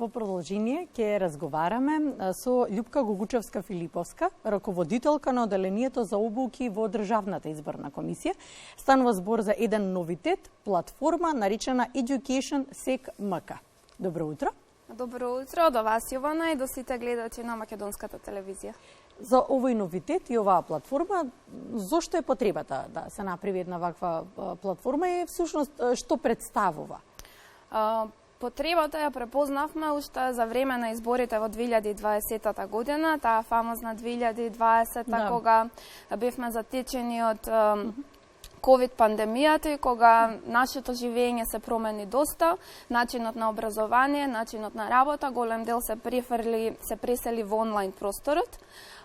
Во продолжение ќе разговараме со Љупка Гогучевска-Филиповска, раководителка на оделението за обуки во Државната изборна комисија. Станува збор за еден новитет, платформа наречена Education Sec MK. Добро утро. Добро утро до вас, Јована, и до сите гледачи на македонската телевизија. За овој новитет и оваа платформа, зошто е потребата да се направи една ваква платформа и всушност што представува? Потребата ја препознавме уште за време на изборите во 2020 година, таа фамозна 2020 кога бевме затечени од ковид пандемијата и кога нашето живење се промени доста, начинот на образование, начинот на работа, голем дел се пресели во онлайн просторот.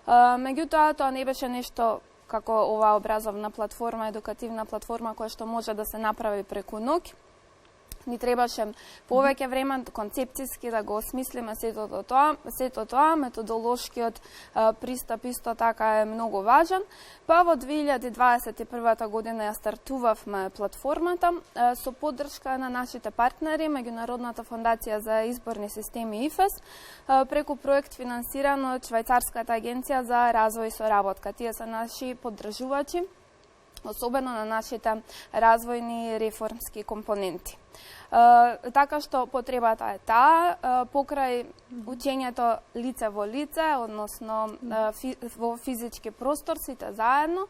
Меѓутоа, тоа не беше нешто како оваа образовна платформа, едукативна платформа која што може да се направи преку ноќ. Ни требаше повеќе време концепцијски да го осмислиме сето тоа, методолошкиот пристап исто така е многу важен. Па во 2021 година ја стартувавме платформата со поддршка на нашите партнери, Меѓународната фондација за изборни системи ИФЕС, преку проект финансиран од Швајцарската агенција за развој и соработка. Тие се наши поддржувачи, особено на нашите развојни и реформски компоненти. Така што потребата е таа, покрај учењето лице во лице, односно во физички простор, сите заедно,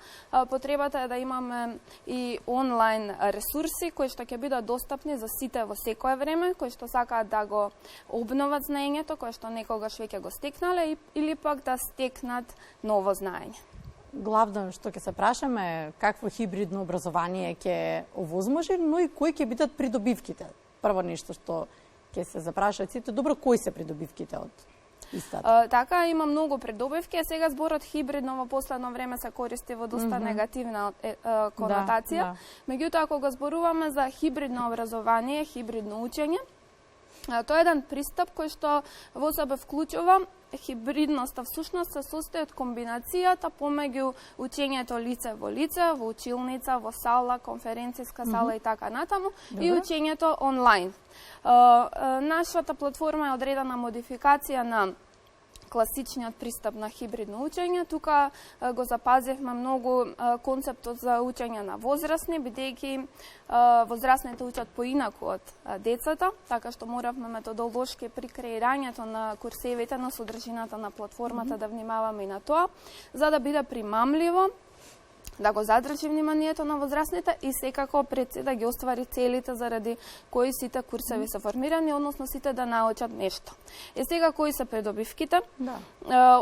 потребата е да имаме и онлайн ресурси кои што ќе бидат достапни за сите во секое време, кои што сакаат да го обноват знаењето, кое што некогаш веќе го стекнале или пак да стекнат ново знаење. Главно што ќе се прашаме какво хибридно образование ќе овозможи, но и кои ќе бидат придобивките. Прво нешто што ќе се запрашаат сите, добро, кои се придобивките од истата? Така, има многу придобивки, а сега зборот хибридно во последно време се користи во доста негативна конотација. Меѓутоа, кога зборуваме за хибридно образование, хибридно учење, тоа е еден пристап кој што во себе вклучува хибридноста, всушност се состои од комбинацијата помеѓу учењето лице во лице, во училница, во сала, конференцијска сала и така натаму, и учењето онлайн. Нашата платформа е одредена модификација на класичниот пристап на хибридно учење. Тука го запазивме многу концептот за учење на возрастни, бидејќи возрастните учат поинаку од децата, така што моравме методолошки при креирањето на курсевите, на содржината на платформата да внимаваме и на тоа, за да биде примамливо, да го задржи вниманието на возрастните и секако пред се да ги оствари целите заради кои сите курсеви се формирани, односно сите да научат нешто. И сега кои се придобивките?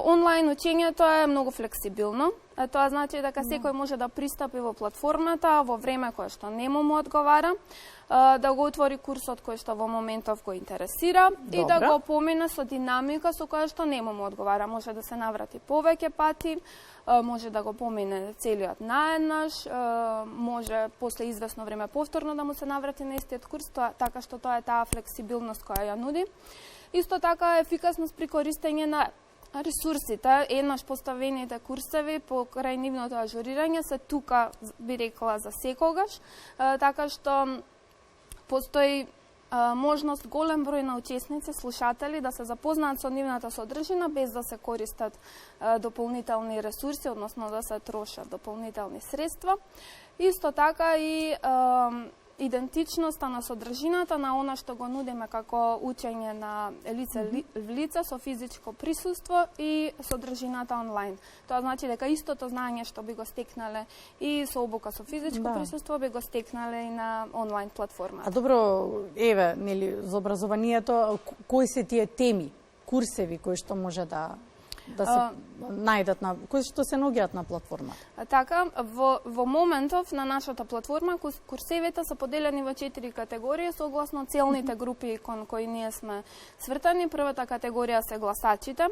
Онлайн учењето е многу флексибилно. Тоа значи дека секој може да пристапи во платформата во време кое што не му одговара, да го отвори курсот кој што во моментов го интересира и да го помине со динамика со која што не му одговара. Може да се наврати повеќе пати, може да го помине целиот наеднаш, може после известно време повторно да му се наврати на истиот курс, така што тоа е таа флексибилност која ја нуди. Исто така ефикасност при користење на ресурсите, еднаш поставените курсеви покрај нивното ажурирање се тука, би рекла, за секогаш, така што постои можност голем број на учесници, слушатели да се запознаат со нивната содржина без да се користат дополнителни ресурси, односно да се трошат дополнителни средства. Исто така и идентичноста на содржината на она што го нудиме како учење на лице в лице со физичко присуство и содржината онлайн. Тоа значи дека истото знаење што би го стекнале и со обука со физичко присуство би го стекнале и на онлайн платформа. А добро, еве, нели, за образованието, кои се тие теми, курсеви кои што може да се најдат кои што се наоѓаат на платформата? Така, во моментов на нашата платформа курсевите се поделени во 4 категории согласно целните групи кон кои ние сме свртани. Првата категорија се гласачите.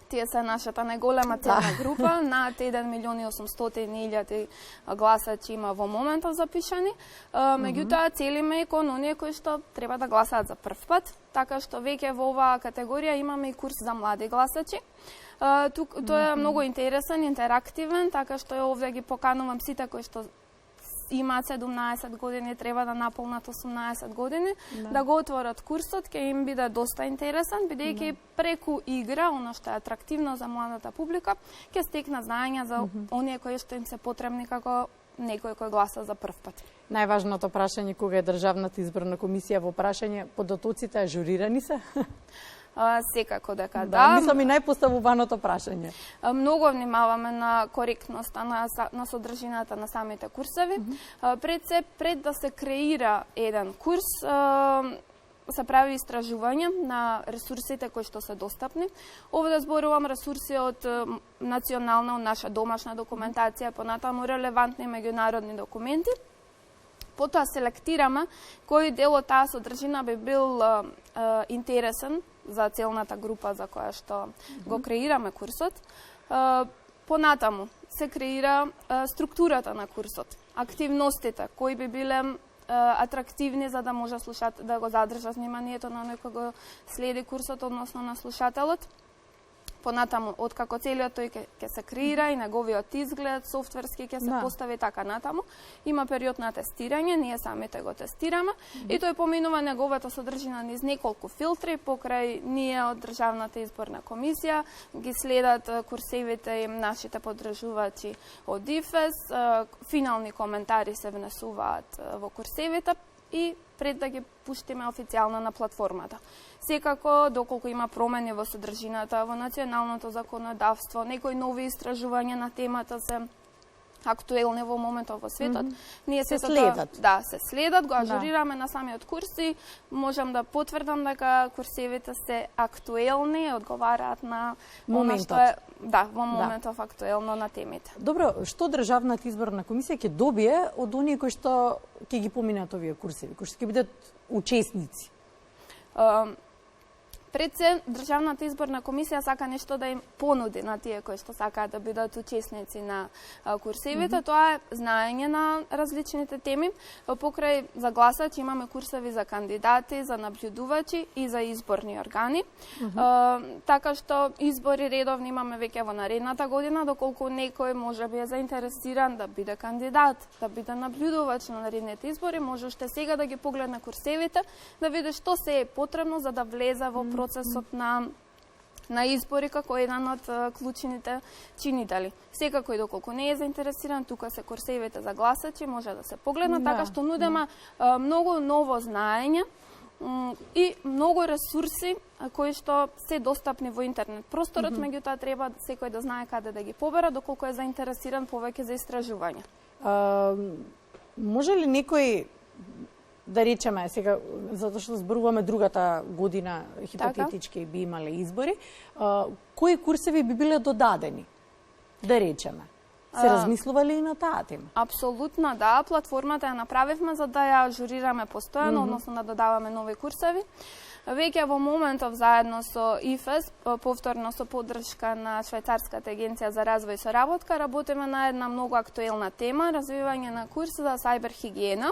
Тие се нашата најголема целна група, над 1.800.000 гласачи има во моментов запишани. Меѓутоа, целиме и кон оние кои што треба да гласаат за прв пат, така што веќе во оваа категорија имаме и курс за млади гласачи. Тој е многу интересен, интерактивен, така што овде ги поканувам сите кои што имаат 17 години, треба да наполнат 18 години, да го отворат курсот, ќе им биде доста интересен, бидејќи преку игра, она што е атрактивно за младата публика, ќе стекнат знаења за оние кои што им се потребни како некој кој гласа за прв пат. Најважното прашање кога е Државната изборна комисија во прашање, подготовците ажурирани се? Секако дека да. Мислам и најпоставуваното прашање. Многу внимаваме на коректноста на содржината на самите курсеви. Пред да се креира еден курс, се прави истражување на ресурсите кои што се достапни. Овде зборувам ресурси од национална, наша домашна документација, понатаму релевантни меѓународни документи. Потоа селектираме кој дел од таа содржина би бил интересен за целната група за која што го креираме курсот. Понатаму се креира структурата на курсот, активностите кои би биле атрактивни за да може да го задржат вниманието на некој го следи курсот, односно на слушателот. Понатаму, откако целиот тој ќе се креира и неговиот изглед, софтверски ќе се постави така натаму. Има период на тестирање, ние самите го тестираме и тој поминува неговата содржина низ неколку филтри, покрај ние од Државната изборна комисија, ги следат курсевите им нашите подржувачи од ИФЕС, финални коментари се внесуваат во курсевите и пред да ги пуштиме официјално на платформата. Секако, доколку има промени во содржината, во националното законодавство, некои нови истражувања на темата се актуелни во моментот во светот, ние се следат. Да, се следат, го ажурираме на самиот курс и можам да потврдам дека курсевите се актуелни, одговараат на моментот. Што е, во моментов актуелно на темите. Добро, што Државната изборна комисија ќе добие од оние кои што ќе ги поминат овие курсеви, кои што ќе бидат учесници? Пред се, Државната изборна комисија сака нешто да им понуди на тие кои што сакаат да бидат учесници на курсевите. Тоа е знаење на различните теми. Покрај за гласач имаме курсеви за кандидати, за наблюдувачи и за изборни органи. Така што избори редовни имаме веќе во наредната година, доколку некој може би е заинтересиран да биде кандидат, да биде наблюдувач на наредните избори, може уште сега да ги погледне курсевите, да види што се е потребно за да влезе во процесот на избори како еден од клучните чинители. Секако и доколку не е заинтересиран, тука се курсевите за гласачи, може да се погледнат, така што нудиме многу ново знаење и многу ресурси кои што се достапни во интернет просторот, меѓутоа треба секој да знае каде да ги побера, доколку е заинтересиран повеќе за истражување. Може ли некој да речеме сега, затоа што зборуваме другата година, хипотетички би имале избори, кои курсеви би биле додадени, да речеме? Се размислува ли и на таа тема? Апсолутно да, платформата ја направивме за да ја ажурираме постојано, односно да додаваме нови курсеви. Веќе во моментов заедно со ИФЕС, повторно со поддршка на Швајцарската агенција за развој и соработка, работиме на една многу актуелна тема, развивање на курс за сајбер хигиена.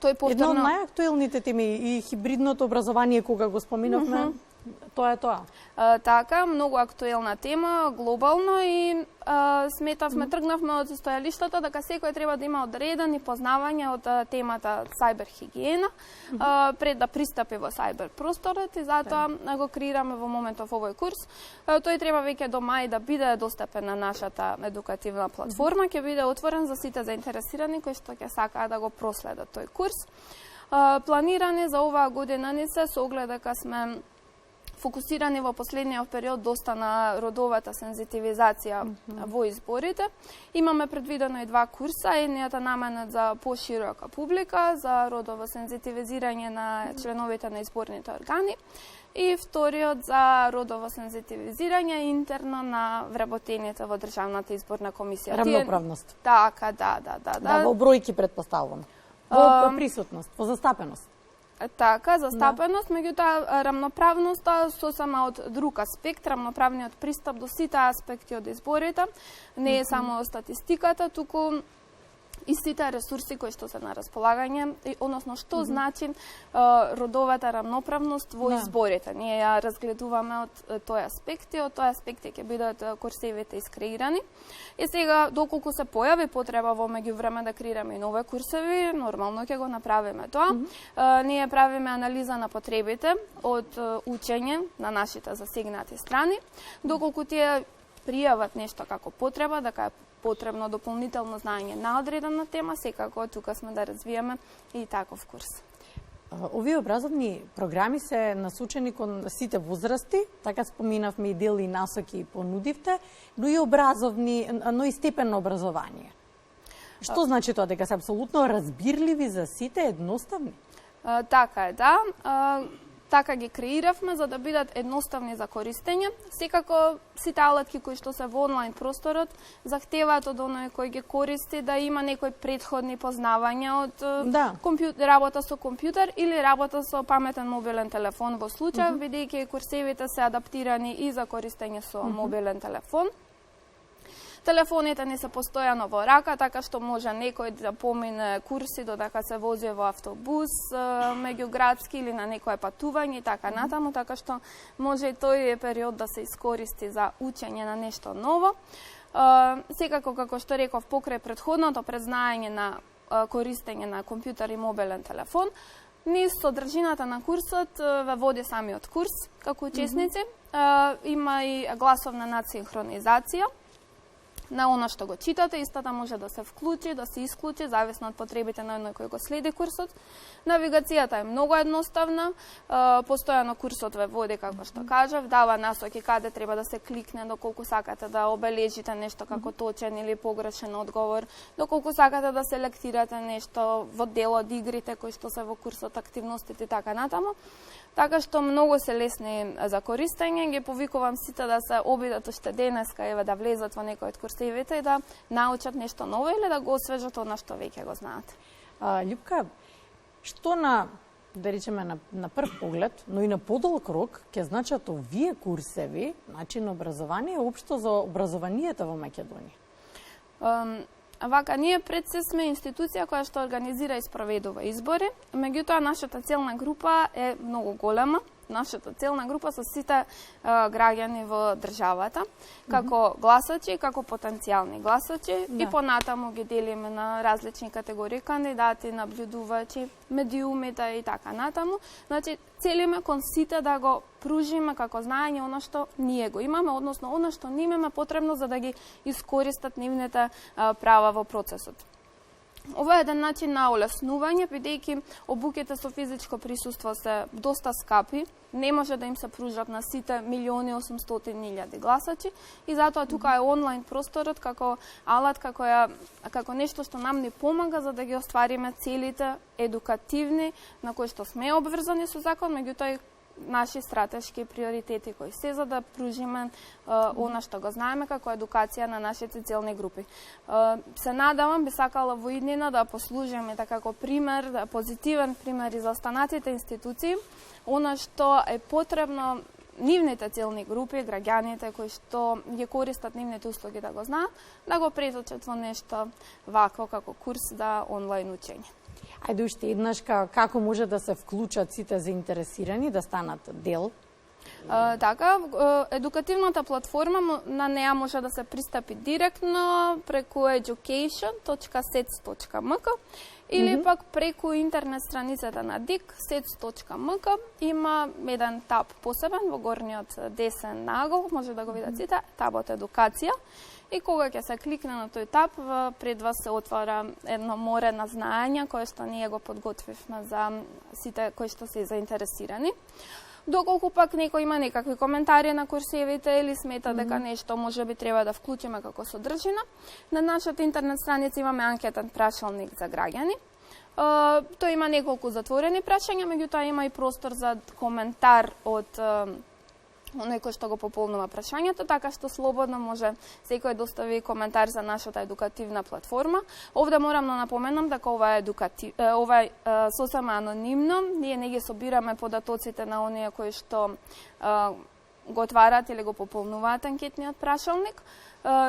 Една од најактуелните теми и хибридното образование, кога го споминавме, тоа е тоа. Така, многу актуелна тема, глобално и сметавме, тргнавме од стојалиштето дека секој треба да има одредени познавања од темата сајбер хигиена пред да пристапи во сајбер просторот и затоа го креираме во моментов овој курс. Тој треба веќе до мај да биде достапен на нашата едукативна платформа, ќе биде отворен за сите заинтересирани кои што ќе сакаат да го проследат тој курс. Планирани за оваа година ни се со оглед дека сме фокусирани во последниот период доста на родовата сензитивизација во изборите. Имаме предвидено и 2 курса, едниот е наменет за поширока публика, за родово сензитивизирање на членовите на изборните органи, и вториот за родово сензитивизирање интерно на вработените во Државната изборна комисија. Рамноправност. Така, да. Да, во бројки претпоставувам. Во присутност, во застапеност. Така, застапеност, меѓутоа рамноправноста сосема од друг аспект, рамноправниот пристап до сите аспекти од изборите, не е само статистиката, туку истите ресурси кои што се на располагање, односно што значи родовата рамноправност во изборите. Ние ја разгледуваме од тој аспект и од тој аспект ќе бидат курсевите искреирани. И сега, доколку се појави потреба во меѓувреме да креираме и нови курсеви, нормално ќе го направиме тоа. Ние правиме анализа на потребите од учење на нашите засегнати страни, доколку тие пријават нешто како потреба, дека е потребно дополнително знаење на одредена тема, секако тука сме да развиеме и таков курс. Овие образовни програми се насочени кон сите возрасти, така споминавме и дел и насоки понудивте, но и образовни, но и степен на образование. Што значи тоа, дека се апсолутно разбирливи за сите, едноставни? Така е, да. Така ги креиравме за да бидат едноставни за користење. Секако сите алатки кои што се во онлайн просторот захтеваат од оној кој ги користи да има некои претходни познавања од работа со компјутер или работа со паметен мобилен телефон во случај, бидејќи курсевите се адаптирани и за користење со мобилен телефон. Телефоните не се постојано во рака, така што може некој да помине курси додека се вози во автобус, меѓуградски или на некое патување и така натаму, така што може и тој период да се искористи за учење на нешто ново. Секако, како што реков, покрај претходното презнаење на користење на компјутер и мобилен телефон, низ содржината на курсот ве води самиот курс, како учесници. Има и гласовна надсинхронизација на она што го читате, истата може да се вклучи, да се исклучи, зависно од потребите на оној кој го следи курсот. Навигацијата е многу едноставна, постојано курсот ве води, како што кажав, дава насоки каде треба да се кликне, доколку сакате да обележите нешто како точен или погрешен одговор, доколку сакате да селектирате нешто во дел од игрите кои што се во курсот, активностите и така натаму. Така што многу се лесни за користење, ги повикувам сите да се обидат уште денеска еве да влезат во некој од курсевите и да научат нешто ново или да го освежат она што веќе го знаат. Љупка, што да речеме на прв поглед, но и на подолг рок ќе значат овие курсеви, начин на образование, општо за образованието во Македонија? Вака, ние пред се сме институција која што организира и спроведува избори, меѓутоа нашата целна група е многу голема. Нашата целна група со сите граѓани во државата, како гласачи, како потенцијални гласачи и понатаму ги делиме на различни категории кандидати, наблюдувачи, медиумите и така натаму. Значи, целиме кон сите да го пружиме како знаење оно што ние го имаме, односно оно што ние имаме потребно за да ги искористат нивните права во процесот. Ова е еден начин на олеснување, бидејќи обуките со физичко присуство се доста скапи, не може да им се пружат на сите 1.800.000 гласачи и затоа тука е онлайн просторот како алат, како нешто што нам ни помага за да ги оствариме целите едукативни на кои што сме обврзани со закон, меѓутоа наши стратешки приоритети кои се за да пружиме она што го знаеме како едукација на нашите целни групи. Се надавам, би сакала во иднина да послужиме како пример, позитивен пример и за останатите институции, она што е потребно нивните целни групи, граѓаните кои што ги користат нивните услуги да го знаат, да го преточат во нешто вакво како курс за онлайн учење. Ајде уште еднаш како може да се вклучат сите заинтересирани да станат дел? Така, едукативната платформа на неа може да се пристапи директно преку education.sec.mk или пак преку интернет страницата на ДИК sec.mk. Има еден таб посебен во горниот десен нагол, може да го видат сите, табот едукација. И кога ќе се кликне на тој таб, пред вас се отвора едно море на знаења кое што ние го подготвивме за сите кои што се заинтересирани. Доколку пак некој има некакви коментари на курсевите или смета дека нешто може би треба да вклучиме како содржина, на нашата интернет страница имаме анкетен прашалник за граѓани. Тој има неколку затворени прашања, меѓутоа има и простор за коментар од некој што го пополнува прашањето, така што слободно може секој достави коментар за нашата едукативна платформа. Овде морам да напоменам дека ова е сосема анонимно, ние не ги собираме податоците на оние кои што го отвараат или го пополнуваат анкетниот прашалник,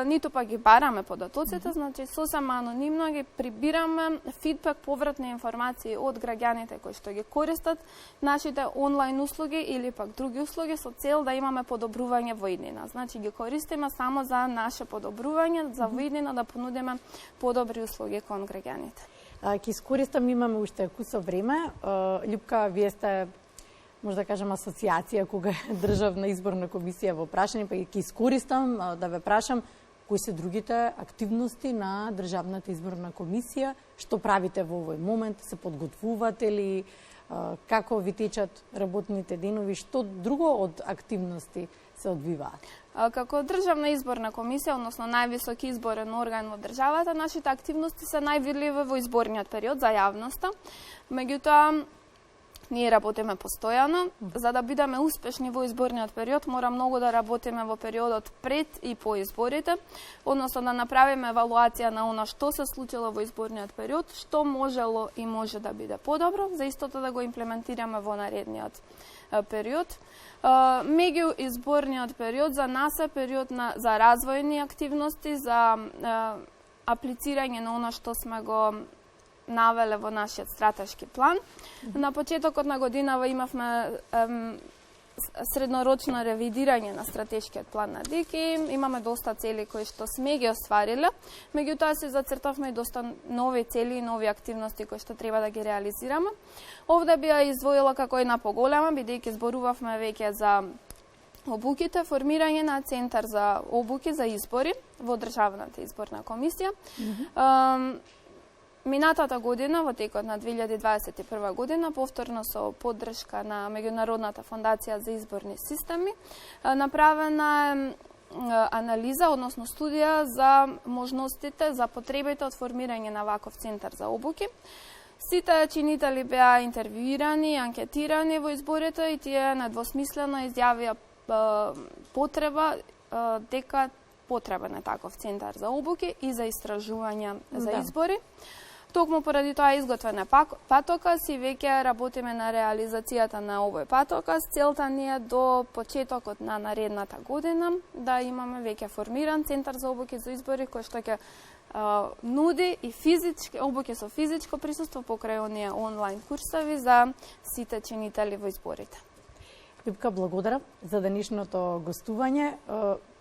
ниту па ги бараме податоците, значи сосема анонимно ги прибираме фидбек, повратни информации од граѓаните кои што ги користат нашите онлайн услуги или пак други услуги со цел да имаме подобрување во иднина. Значи ги користиме само за наше подобрување, за во иднина да понудиме подобри услуги кон граѓаните. Ќе искористам, имаме уште кусо време. Љупка, вие сте, може да кажем, асоциација кога Државна изборна комисија во прашање, па ќе искористам да ве прашам кои се другите активности на Државната изборна комисија, што правите во овој момент, се подготвувате ли, како ви течат работните денови, што друго од активности се одвиваат? Како Државна изборна комисија, односно највисоки изборен орган во државата, нашите активности се највидливи во изборниот период за јавноста. Меѓутоа, ние работиме постојано. За да бидеме успешни во изборниот период, мора многу да работиме во периодот пред и по изборите, односно да направиме евалуација на она што се случило во изборниот период, што можело и може да биде подобро, за истото да го имплементираме во наредниот период. Меѓу изборниот период за нас е период за развојни активности, за аплицирање на она што сме го навеле во нашиот стратешки план. На почетокот на годинава имавме среднорочно ревидирање на стратешкиот план на ДИКИ. Имаме доста цели кои што сме ги оствариле, меѓутоа се зацртавме и доста нови цели и нови активности кои што треба да ги реализираме. Овде би ја издвоила како една поголема, бидејќи зборувавме веќе за обуките, формирање на центар за обуки за избори во Државната изборна комисија. Минатата година, во текот на 2021 година, повторно со поддршка на Меѓународната фондација за изборни системи, направена е анализа, односно студија за можностите, за потребите од формирање на ваков центар за обуки. Сите чинители беа интервјуирани, анкетирани во изборите и тие недвосмислено изјавија потреба дека потребен е таков центар за обуки и за истражувања за избори. Токму поради тоа изготвена патокас и веќе работиме на реализацијата на овој патокас. Целта ни е до почетокот на наредната година да имаме веќе формиран центар за обуки за избори кој што ќе нуди и физички обуки со физичко присуство покрај оние онлайн курсови за сите чинители во изборите. Љупка, благодарам за денешното гостување.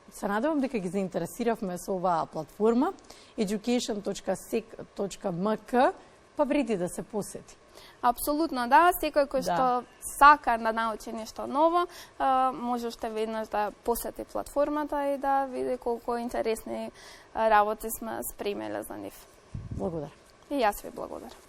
Се надевам дека ги заинтересиравме со оваа платформа education.sec.mk, па вреди да се посети. Апсолутно да, секој кој што сака да научи нешто ново, може уште веднаш да посети платформата и да види колку интересни работи сме спремиле за нив. Благодарам. И јас ви благодарам.